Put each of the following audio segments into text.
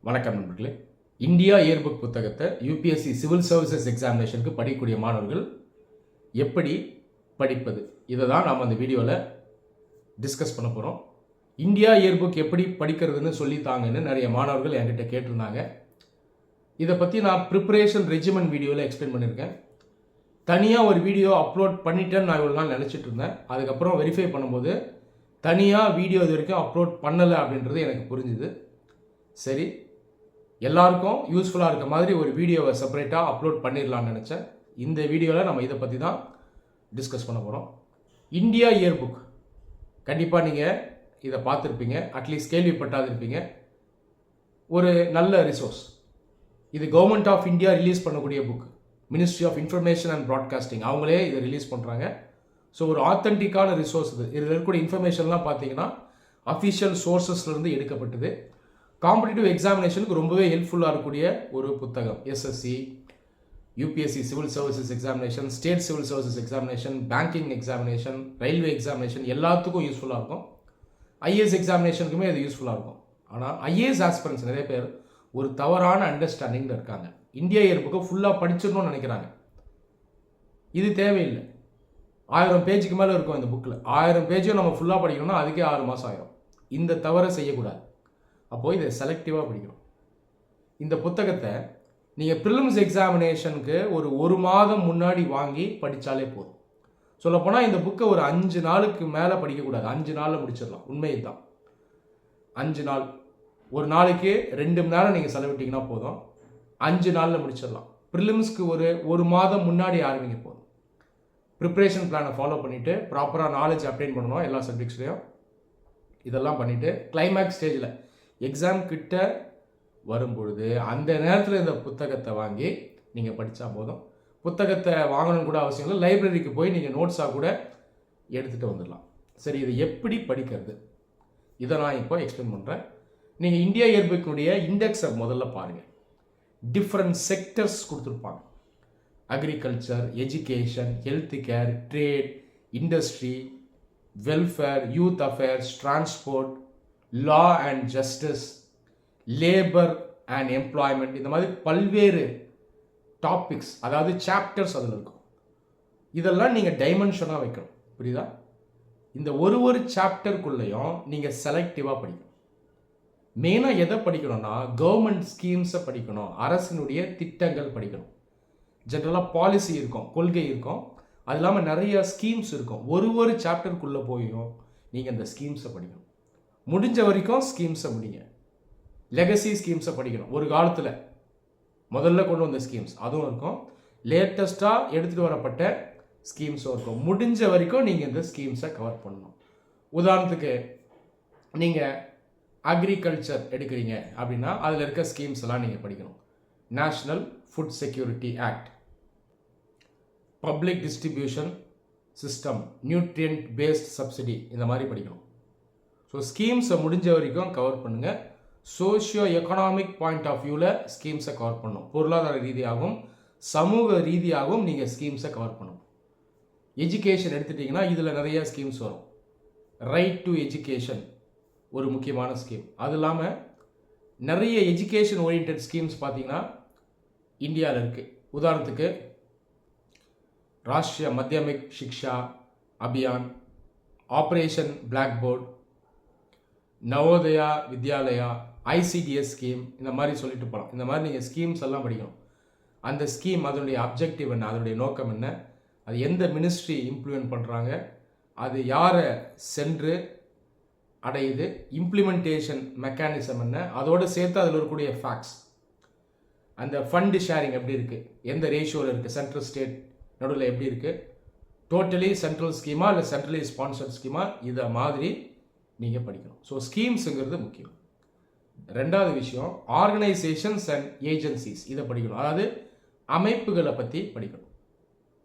வணக்கம் நண்பர்களே. இந்தியா இயர்புக் புத்தகத்தை யூபிஎஸ்சி சிவில் சர்வீசஸ் எக்ஸாமினேஷனுக்கு படிக்கக்கூடிய மாணவர்கள் எப்படி படிப்பது, இதை தான் நாம் அந்த வீடியோவில் டிஸ்கஸ் பண்ண போகிறோம். இந்தியா இயர்புக் எப்படி படிக்கிறதுன்னு சொல்லித்தாங்கன்னு நிறைய மாணவர்கள் என்கிட்ட கேட்டிருந்தாங்க. இதை பற்றி நான் ப்ரிப்பரேஷன் ரெஜிமெண்ட் வீடியோவில் எக்ஸ்பிளைன் பண்ணியிருக்கேன். தனியாக ஒரு வீடியோ அப்லோட் பண்ணிட்டேன்னு நான் இவ்வளோ நாள் நினச்சிட்டு இருந்தேன். அதுக்கப்புறம் வெரிஃபை பண்ணும்போது தனியாக வீடியோ இது வரைக்கும் அப்லோட் பண்ணலை அப்படின்றது எனக்கு புரிஞ்சுது. சரி, எல்லாருக்கும் யூஸ்ஃபுல்லாக இருக்க மாதிரி ஒரு வீடியோவை செப்பரேட்டாக அப்லோட் பண்ணிடலான்னு நினச்சேன். இந்த வீடியோவில் நம்ம இதை பற்றி தான் டிஸ்கஸ் பண்ண போகிறோம். இந்தியா இயர்புக் கண்டிப்பாக நீங்கள் இதை பார்த்துருப்பீங்க, அட்லீஸ்ட் கேள்விப்பட்டாது இருப்பீங்க. ஒரு நல்ல ரிசோர்ஸ் இது. கவர்மெண்ட் ஆஃப் இந்தியா ரிலீஸ் பண்ணக்கூடிய book. Ministry of information and broadcasting அவங்களே இதை ரிலீஸ் பண்ணுறாங்க. ஸோ ஒரு ஆத்தென்டிக்கான ரிசோர்ஸ் இது. இதில் இருக்கக்கூடிய இன்ஃபர்மேஷன்லாம் பார்த்தீங்கன்னா அஃபிஷியல் சோர்ஸஸ்லேருந்து எடுக்கப்பட்டது. காம்படிட்டிவ் எக்ஸாமினேஷனுக்கு ரொம்பவே ஹெல்ப்ஃபுல்லாக இருக்கக்கூடிய ஒரு புத்தகம். SSC, UPSC civil services examination, state civil services examination, banking examination, railway examination எல்லாத்துக்கும் யூஸ்ஃபுல்லாக இருக்கும். ஐஏஎஸ் எக்ஸாமினேஷனுக்குமே இது யூஸ்ஃபுல்லாக இருக்கும். ஆனால் ஐஏஎஸ் ஆஸ்பிரன்ஸ் நிறைய பேர் ஒரு தவறான அண்டர்ஸ்டாண்டிங்கில் இருக்காங்க. இந்தியா இயர்புக்கை ஃபுல்லாக படிச்சிடணும்னு நினைக்கிறாங்க. இது தேவையில்லை. 1000 பேஜுக்கு மேலே இருக்கும் இந்த புக்கில். 1000 பேஜும் நம்ம ஃபுல்லாக படிக்கணும்னா அதுக்கே 6 மாதம் ஆயிரும். இந்த தவறை செய்யக்கூடாது. அப்போது இதை செலக்டிவாக படிக்கணும். இந்த புத்தகத்தை நீங்கள் ப்ரிலிம்ஸ் எக்ஸாமினேஷனுக்கு ஒரு மாதம் முன்னாடி வாங்கி படித்தாலே போதும். சொல்லப்போனால் இந்த புக்கை ஒரு 5 நாளுக்கு மேலே படிக்கக்கூடாது. 5 நாளில் முடிச்சிடலாம். உண்மை தான். 5 நாள், ஒரு நாளைக்கு 2 மணி நேரம் நீங்கள் செலவிட்டிங்கன்னா போதும். 5 நாளில் முடிச்சிடலாம். ப்ரிலிம்ஸ்க்கு ஒரு மாதம் முன்னாடி ஆரம்பிங்க போதும். ப்ரிப்ரேஷன் பிளானை ஃபாலோ பண்ணிவிட்டு ப்ராப்பராக நாலேஜ் அப்டெயின் பண்ணணும் எல்லா சப்ஜெக்ட்ஸ்லையும். இதெல்லாம் பண்ணிவிட்டு கிளைமேக்ஸ் ஸ்டேஜில் எக்ஸாம் கிட்ட வரும்பொழுது அந்த நேரத்தில் இந்த புத்தகத்தை வாங்கி நீங்கள் படித்தா போதும். புத்தகத்தை வாங்கணும்னு கூட அவசியம் இல்லை. லைப்ரரிக்கு போய் நீங்கள் நோட்ஸாக கூட எடுத்துகிட்டு வந்துடலாம். சரி, இதை எப்படி படிக்கிறது, இதை நான் இப்போ எக்ஸ்பிளைன் பண்ணுறேன். நீங்கள் இந்தியா இயர்புக்கினுடைய இண்டெக்ஸை முதல்ல பாருங்கள். டிஃப்ரெண்ட் செக்டர்ஸ் கொடுத்துருப்பாங்க. Agriculture, education, health care, trade, industry, welfare, youth affairs, transport, law and justice, labour and employment, இந்த மாதிரி பல்வேறு டாபிக்ஸ், அதாவது சாப்டர்ஸ் அதில் இருக்கும். இதெல்லாம் நீங்கள் டைமென்ஷனாக வைக்கணும். புரியுதா? இந்த ஒரு சாப்டருக்குள்ளேயும் நீங்கள் செலக்டிவாக படிக்கணும். மெயினாக எதை படிக்கணும்னா கவர்மெண்ட் ஸ்கீம்ஸை படிக்கணும். அரசினுடைய திட்டங்கள் படிக்கணும். ஜென்ரலாக பாலிசி இருக்கும், கொள்கை இருக்கும். அது இல்லாமல் நிறைய ஸ்கீம்ஸ் இருக்கும். ஒரு சாப்டருக்குள்ளே போயும் நீங்கள் அந்த ஸ்கீம்ஸை படிக்கணும். முடிஞ்ச வரைக்கும் ஸ்கீம்ஸை முடிங்க. லெகசி ஸ்கீம்ஸை படிக்கணும். ஒரு காலத்தில் முதல்ல கொண்டு வந்த ஸ்கீம்ஸ் அதுவும் இருக்கும். லேட்டஸ்ட்டாக எடுத்துகிட்டு வரப்பட்ட ஸ்கீம்ஸும் இருக்கும். முடிஞ்ச வரைக்கும் நீங்கள் இந்த ஸ்கீம்ஸை கவர் பண்ணணும். உதாரணத்துக்கு நீங்கள் அக்ரிகல்ச்சர் எடுக்கிறீங்க அப்படின்னா அதில் இருக்க ஸ்கீம்ஸ் எல்லாம் நீங்கள் படிக்கணும். National food security act, public distribution system, nutrient based subsidy, இந்த மாதிரி படிக்கணும். ஸோ ஸ்கீம்ஸை முடிஞ்ச வரைக்கும் கவர் பண்ணுங்கள். சோஷியோ எக்கனாமிக் பாயிண்ட் ஆஃப் வியூவில் ஸ்கீம்ஸை கவர் பண்ணணும். பொருளாதார ரீதியாகவும் சமூக ரீதியாகவும் நீங்கள் ஸ்கீம்ஸை கவர் பண்ணணும். எஜுகேஷன் எடுத்துட்டிங்கன்னா இதில் நிறைய ஸ்கீம்ஸ் வரும். ரைட் டு எஜுகேஷன் ஒரு முக்கியமான ஸ்கீம். அது இல்லாமல் நிறைய எஜுகேஷன் ஓரியன்ட் ஸ்கீம்ஸ் பார்த்தீங்கன்னா இந்தியாவில் இருக்குது. உதாரணத்துக்கு Rashtriya Madhyamik Shiksha Abhiyan, operation black board, Navodaya Vidyalaya, ICDS scheme, இந்த மாதிரி சொல்லிட்டு போகலாம். இந்த மாதிரி நீங்கள் ஸ்கீம்ஸ் எல்லாம் படிக்கணும். அந்த ஸ்கீம் அதனுடைய அப்ஜெக்டிவ் என்ன, அதனுடைய நோக்கம் என்ன, அது எந்த மினிஸ்ட்ரி இம்ப்ளிமெண்ட் பண்ணுறாங்க, அது யாரை சென்று அடையுது, இம்ப்ளிமெண்டேஷன் மெக்கானிசம் என்ன, அதோடு சேர்த்து அதில் இருக்கக்கூடிய ஃபேக்ட்ஸ், அந்த ஃபண்டு ஷேரிங் எப்படி இருக்குது, எந்த ரேஷியோவில் இருக்குது, சென்ட்ரல் ஸ்டேட் நடுவில் எப்படி இருக்குது, டோட்டலி சென்ட்ரல் ஸ்கீமா இல்லை சென்ட்ரலி ஸ்பான்சர்ட் ஸ்கீமா, இதை மாதிரி நீங்கள் படிக்கணும். ஸோ ஸ்கீம்ஸுங்கிறது முக்கியம். ரெண்டாவது விஷயம் ஆர்கனைசேஷன்ஸ் அண்ட் ஏஜென்சிஸ், இதை படிக்கணும். அதாவது அமைப்புகளை பற்றி படிக்கணும்.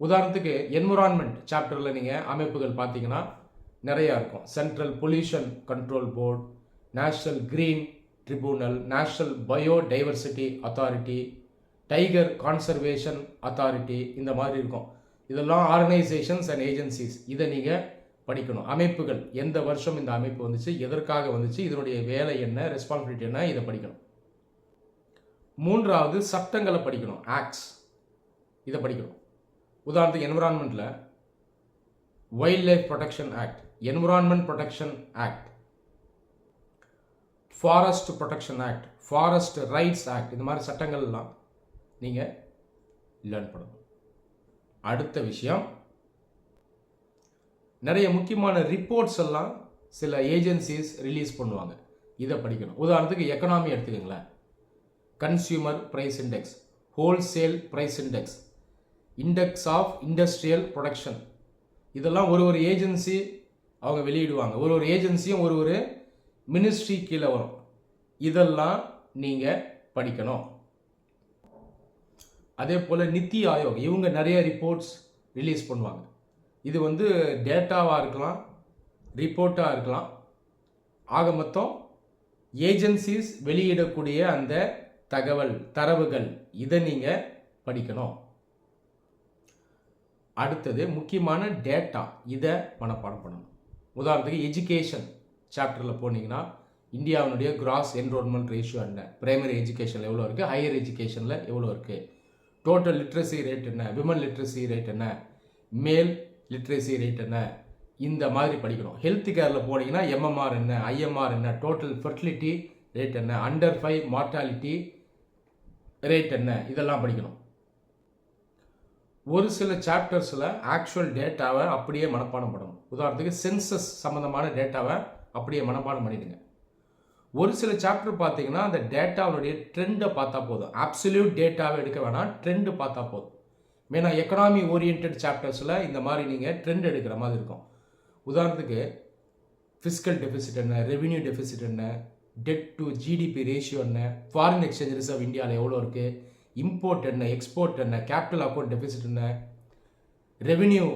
உதாரணத்துக்கு என்விரான்மெண்ட் சாப்டரில் நீங்கள் அமைப்புகள் பார்த்தீங்கன்னா நிறையா இருக்கும். Central pollution control board, national green tribunal, national biodiversity authority, tiger conservation authority, இந்த மாதிரி இருக்கும். இதெல்லாம் ஆர்கனைசேஷன்ஸ் அண்ட் ஏஜென்சிஸ். இதை நீங்கள் படிக்கணும். அமைப்புகள், எந்த வருஷம் இந்த அமைப்பு வந்துச்சு, எதற்காக வந்துச்சு, இதனுடைய வேலை என்ன, ரெஸ்பான்சிபிலிட்டி என்ன, இதை படிக்கணும். மூன்றாவது சட்டங்களை படிக்கணும், ஆக்ட்ஸ், இதை படிக்கணும். உதாரணத்துக்கு என்விரான்மெண்ட்டில் wild life protection act, environment protection act, forest protection act, forest rights act, இந்த மாதிரி சட்டங்கள்லாம் நீங்கள் லேர்ன் பண்ணணும். அடுத்த விஷயம், நிறைய முக்கியமான ரிப்போர்ட்ஸ் எல்லாம் சில ஏஜென்சிஸ் ரிலீஸ் பண்ணுவாங்க, இதை படிக்கணும். உதாரணத்துக்கு எக்கனாமி எடுத்துக்கங்களேன், consumer price index, wholesale price index, index of industrial production, இதெல்லாம் ஒரு ஏஜென்சி அவங்க வெளியிடுவாங்க. ஒரு ஏஜென்சியும் ஒரு மினிஸ்ட்ரி கீழே வரும். இதெல்லாம் நீங்கள் படிக்கணும். அதே போல் நித்தி ஆயோக், இவங்க நிறைய ரிப்போர்ட்ஸ் ரிலீஸ் பண்ணுவாங்க. இது டேட்டாவாக இருக்கலாம், ரிப்போர்ட்டாக இருக்கலாம். ஆக மொத்தம் ஏஜென்சிஸ் வெளியிடக்கூடிய அந்த தரவுகள், இதை நீங்கள் படிக்கணும். அடுத்தது முக்கியமான டேட்டா, இதை மனப்பாடம் பண்ணணும். உதாரணத்துக்கு எஜுகேஷன் சாப்டரில் போனீங்கன்னா இந்தியாவினுடைய கிராஸ் என்ரோல்மெண்ட் ரேஷியோ என்ன, பிரைமரி எஜுகேஷனில் எவ்வளோ இருக்குது, ஹையர் எஜுகேஷனில் எவ்வளோ இருக்குது, டோட்டல் லிட்ரஸி ரேட் என்ன, விமன் லிட்ரஸி ரேட் என்ன, மேல் லிட்ரஸி ரேட் என்ன, இந்த மாதிரி படிக்கணும். ஹெல்த் கேரில் போனீங்கன்னா எம்எம்ஆர் என்ன, ஐஎம்ஆர் என்ன, டோட்டல் ஃபெர்டிலிட்டி ரேட் என்ன, அண்டர் 5 மார்டாலிட்டி ரேட் என்ன, இதெல்லாம் படிக்கணும். ஒரு சில சாப்டர்ஸில் ஆக்சுவல் டேட்டாவை அப்படியே மனப்பாடம் பண்ணணும். உதாரணத்துக்கு சென்சஸ் சம்மந்தமான டேட்டாவை அப்படியே மனப்பாடம் பண்ணிடுங்க. ஒரு சில சாப்டர் பார்த்தீங்கன்னா அந்த டேட்டாவுடைய ட்ரெண்டை பார்த்தா போதும், அப்சல்யூட் டேட்டாவை எடுக்க வேணாம், ட்ரெண்டு பார்த்தா போதும். மெயினாக எக்கனாமி ஓரியன்ட் சாப்டர்ஸில் இந்த மாதிரி நீங்கள் ட்ரெண்ட் எடுக்கிற மாதிரி இருக்கும். உதாரணத்துக்கு ஃபிஸ்கல் டெபிசிட் என்ன, ரெவென்யூ டெபிசிட் என்ன, டெட் டு ஜிடிபி ரேஷியோ என்ன, ஃபாரின் எக்ஸ்சேஞ்ச் ரிசர்வ் இந்தியாவில் எவ்வளோ இருக்குது, இம்போர்ட் என்ன, எக்ஸ்போர்ட் என்ன, கேபிட்டல் அக்கௌண்ட் டெபிசிட் என்ன, ரெவென்யூ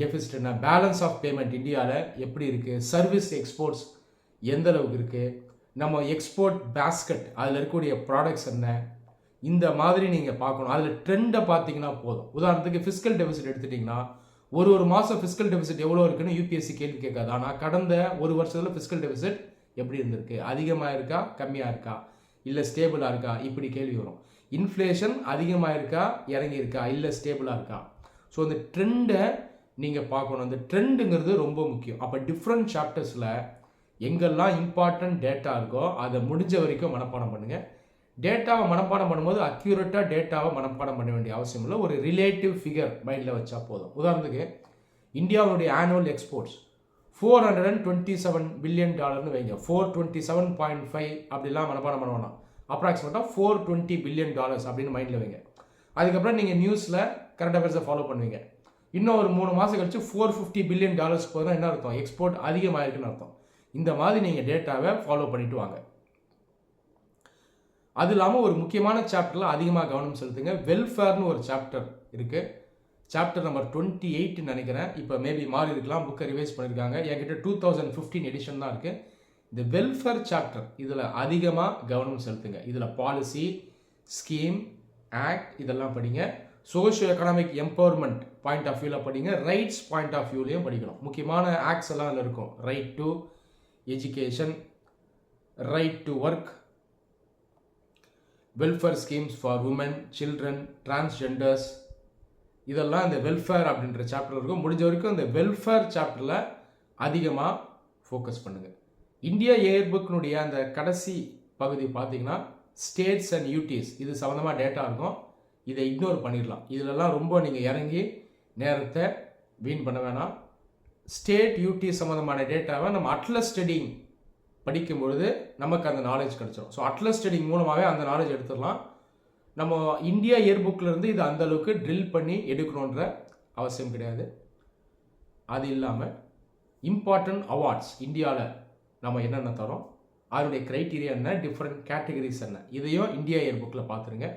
டெபிசிட் என்ன, பேலன்ஸ் ஆஃப் பேமெண்ட் இந்தியாவில் எப்படி இருக்குது, சர்வீஸ் எக்ஸ்போர்ட்ஸ் எந்த அளவுக்கு இருக்குது, நம்ம எக்ஸ்போர்ட் பேஸ்கெட் அதில் இருக்கக்கூடிய ப்ராடக்ட்ஸ் என்ன, இந்த மாதிரி நீங்கள் பார்க்கணும். அதில் ட்ரெண்டை பார்த்தீங்கன்னா போதும். உதாரணத்துக்கு ஃபிஸ்கல் டெபிசிட் எடுத்துட்டிங்கன்னா ஒரு மாதம் ஃபிஸ்கல் டெபிசிட் எவ்வளோ இருக்குன்னு யூபிஎஸ்சி கேள்வி கேட்காது. ஆனால் கடந்த ஒரு வருஷத்தில் ஃபிஸ்கல் டெபிசிட் எப்படி இருந்திருக்கு, அதிகமாக இருக்கா, கம்மியாக இருக்கா, இல்லை ஸ்டேபிளாக இருக்கா, இப்படி கேள்வி வரும். இன்ஃப்ளேஷன் அதிகமாக இருக்கா, இறங்கி இருக்கா, இல்லை ஸ்டேபிளாக இருக்கா. ஸோ அந்த ட்ரெண்டை நீங்கள் பார்க்கணும். அந்த ட்ரெண்டுங்கிறது ரொம்ப முக்கியம். அப்போ டிஃப்ரெண்ட் சாப்டர்ஸில் எங்கெல்லாம் இம்பார்ட்டன்ட் டேட்டா இருக்கோ அதை முடிஞ்ச வரைக்கும் மனப்பாடம் பண்ணுங்கள். டேட்டாவை மனப்பாடம் பண்ணும்போது அக்யூரேட்டாக டேட்டாவை மனப்பாடம் பண்ண வேண்டிய அவசியம் இல்லை. ஒரு ரிலேட்டிவ் ஃபிகர் மைண்டில் வச்சா போதும். உதாரணத்துக்கு இந்தியாவுடைய ஆனுவல் எக்ஸ்போர்ட்ஸ் $427 பில்லியன் வைங்க. 427.5 அப்படிலாம் மனப்பாடம் பண்ண வேணாம். அப்ராக்சிமேட்டாக $420 பில்லியன் அப்படின்னு மைண்டில் வைங்க. அதுக்கப்புறம் நீங்கள் நியூஸில் கரண்ட் அஃபேர்ஸை ஃபாலோ பண்ணுவீங்க. இன்னும் ஒரு 3 மாதம் கழிச்சு $450 பில்லியன் போதும். என்ன அர்த்தம், எக்ஸ்போர்ட் அதிகமாக இருக்குன்னு அர்த்தம். இந்த மாதிரி நீங்கள் டேட்டாவை ஃபாலோ பண்ணிட்டு வாங்க. அது இல்லாமல் ஒரு முக்கியமான சாப்டரில் அதிகமாக கவனம் செலுத்துங்க. வெல்ஃபேர்னு ஒரு சாப்டர் இருக்குது. சாப்டர் நம்பர் 28 நினைக்கிறேன். இப்போ மேபி மாறி இருக்கலாம், புக்கை ரிவைஸ் பண்ணியிருக்காங்க. என்கிட்ட 2015 எடிஷன் தான் இருக்குது. இந்த வெல்ஃபேர் சாப்டர் இதில் அதிகமாக கவனம் செலுத்துங்க. இதில் பாலிசி, ஸ்கீம், ஆக்ட் இதெல்லாம் படிங்க. Socio economic empowerment point of வியூவில் படிங்க. ரைட்ஸ் பாயிண்ட் ஆஃப் வியூலையும் படிக்கணும். முக்கியமான ஆக்ட்ஸ் எல்லாம் அதில் இருக்கும். Right to education, right to work, welfare schemes for women, children, transgenders, இதெல்லாம் இந்த வெல்ஃபேர் அப்படின்ற சாப்டர் இருக்கும். முடிஞ்ச வரைக்கும் இந்த வெல்ஃபேர் சாப்டரில் அதிகமாக ஃபோக்கஸ் பண்ணுங்கள். இந்தியா இயர் புக்கினுடைய அந்த கடைசி பகுதி பார்த்தீங்கன்னா ஸ்டேட்ஸ் அண்ட் யூடிஸ் இது சம்மந்தமாக டேட்டா இருக்கும். இதை இக்னோர் பண்ணிடலாம். இதிலெல்லாம் ரொம்ப நீங்கள் இறங்கி நேரத்தை வீண் பண்ண வேணாம். ஸ்டேட் யூடி சம்மந்தமான டேட்டாவை நம்ம அட்லஸ் ஸ்டடிங் படிக்கும் பொழுது நமக்கு அந்த நாலேஜ் கிடச்சிடும். ஸோ அட்லஸ் ஸ்டடிங் மூலமாகவே அந்த நாலேஜ் எடுத்துடலாம். நம்ம இந்தியா இயர் புக்கிலேருந்து இது அந்தளவுக்கு ட்ரில் பண்ணி எடுக்கணுன்ற அவசியம் கிடையாது. அது இல்லாமல் இம்பார்ட்டன்ட் அவார்ட்ஸ் இந்தியாவில் நம்ம என்னென்ன தரோம், அதனுடைய க்ரைட்டீரியா என்ன, டிஃப்ரெண்ட் கேட்டகரிஸ் என்ன, இதையும் இந்தியா இயர் புக்கில் பார்த்துருங்க.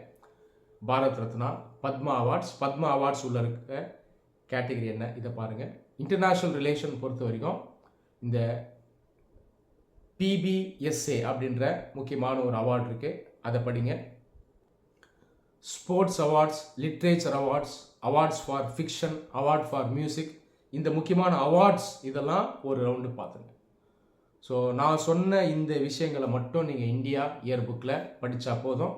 பாரத் ரத்னா, பத்மா அவார்ட்ஸ் உள்ள இருக்க கேட்டகரி என்ன, இதை பாருங்கள். இன்டர்நேஷ்னல் ரிலேஷன் பொறுத்த வரைக்கும் இந்த PBSA அப்படின்ற முக்கியமான ஒரு அவார்டு இருக்குது, அதை படிங்க. Sports awards, literature awards, awards for fiction, award for music, இந்த முக்கியமான அவார்ட்ஸ் இதெல்லாம் ஒரு ரவுண்டு பார்த்துருங்க. ஸோ நான் சொன்ன இந்த விஷயங்களை மட்டும் நீங்கள் இந்தியா இயர் புக்கில் படித்தா போதும்.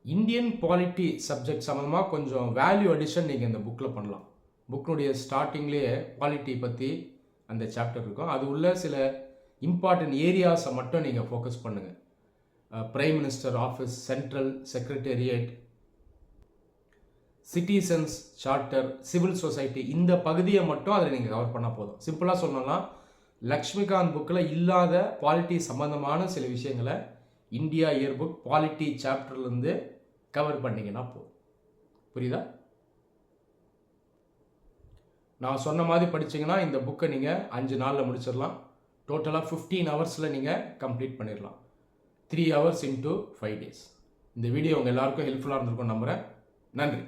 இந்தியன் பாலிட்டி சப்ஜெக்ட் சம்மந்தமாக கொஞ்சம் வேல்யூ அடிஷன் நீங்கள் இந்த புக்கில் பண்ணலாம். புக்கினுடைய ஸ்டார்டிங்லேயே பாலிட்டி பற்றி அந்த சாப்டர் இருக்கும். அது உள்ள சில இம்பார்ட்டன்ட் ஏரியாஸை மட்டும் நீங்கள் ஃபோக்கஸ் பண்ணுங்கள். Prime minister office, central secretariat, citizens charter, civil society, இந்த பகுதியை மட்டும் அதில் நீங்கள் கவர் பண்ணால் போதும். சிம்பிளாக சொல்லணும்னா லக்ஷ்மிகாந்த் புக்கில் இல்லாத பாலிட்டி சம்மந்தமான சில விஷயங்களை இந்தியா இயர் புக் பாலிட்டி சாப்டர்லேருந்து கவர் பண்ணிங்கன்னா போதும். புரியுதா? நான் சொன்ன மாதிரி படிச்சிங்கன்னா இந்த புக்கை நீங்கள் 5 நாளில் முடிச்சிடலாம். டோட்டலாக 15 ஹவர்ஸில் நீங்கள் கம்ப்ளீட் பண்ணிடலாம். 3 hours into 5 days. இந்த வீடியோ உங்கள் எல்லாருக்கும் ஹெல்ப்ஃபுல்லாக இருந்திருக்கும் நம்புகிறேன். நன்றி.